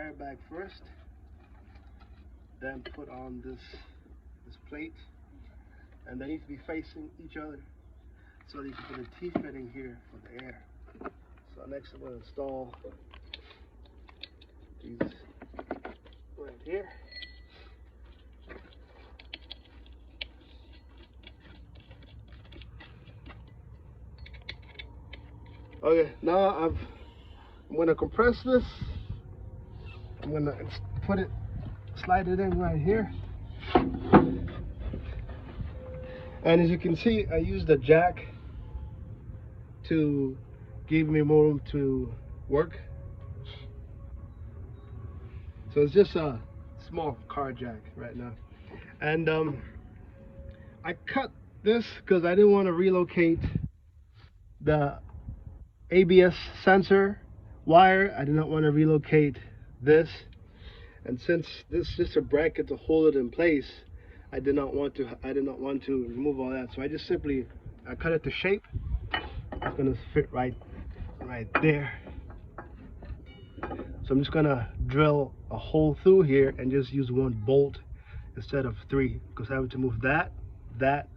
airbag first, then put on this plate, and they need to be facing each other so that you can put a T-fitting here for the air. So next I'm going to install these right here. Okay, now I'm going to compress this. I'm going to slide it in right here. And as you can see, I used the jack to give me more room to work. So it's just a small car jack right now. And I cut this because I didn't want to relocate the ABS sensor wire. I did not want to relocate this. And since this is just a bracket to hold it in place, I did not want to remove all that. So I just simply cut it to shape. It's gonna fit right there. So I'm just gonna drill a hole through here and just use one bolt instead of 3, because having to move that,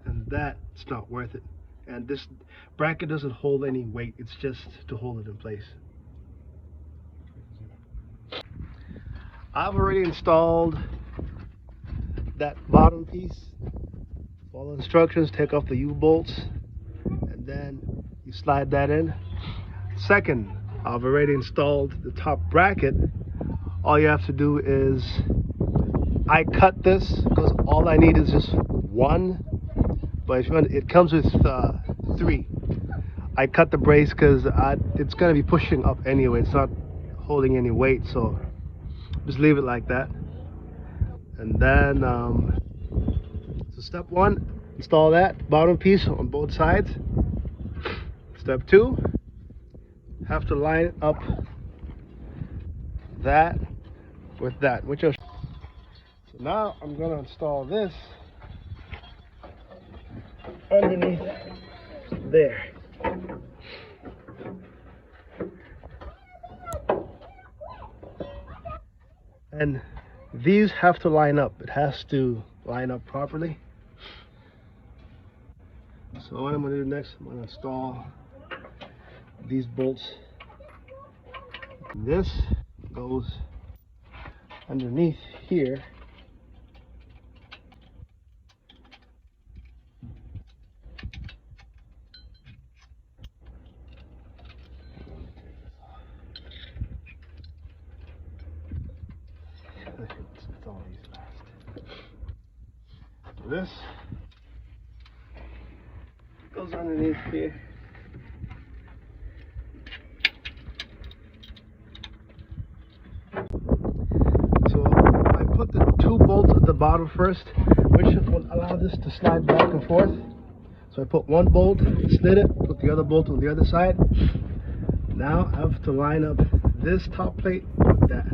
and that, it's not worth it. And this bracket doesn't hold any weight, it's just to hold it in place. I've already installed that bottom piece. Follow instructions, take off the U-bolts, and then you slide that in. Second, I've already installed the top bracket. All you have to do is, I cut this because all I need is just 1, but if you want, it comes with 3. I cut the brace because it's going to be pushing up anyway. It's not holding any weight, so just leave it like that. And then so step 1, install that bottom piece on both sides. Step 2, have to line up that with that, so now I'm going to install this underneath there. And these have to line up. It has to line up properly. So what I'm going to do next, I'm going to install these bolts. This goes underneath here. It's all these last. This goes underneath here. So I put the 2 bolts at the bottom first, which will allow this to slide back and forth. So I put 1 bolt, slid it, put the other bolt on the other side. Now I have to line up this top plate with that.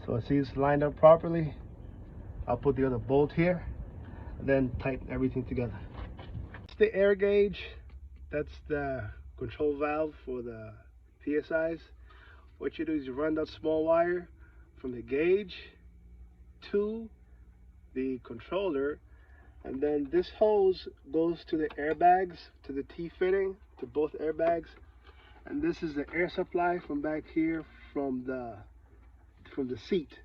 So I see it's lined up properly. I'll put the other bolt here and then tighten everything together. It's the air gauge. That's the control valve for the PSIs. What you do is you run that small wire from the gauge to the controller, and then this hose goes to the airbags, to the T-fitting, to both airbags. And this is the air supply from back here from the seat.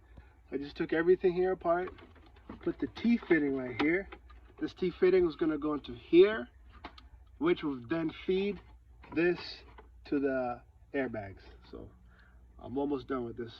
I just took everything here apart, put the T-fitting right here. This T-fitting is going to go into here, which will then feed this to the airbags. So I'm almost done with this.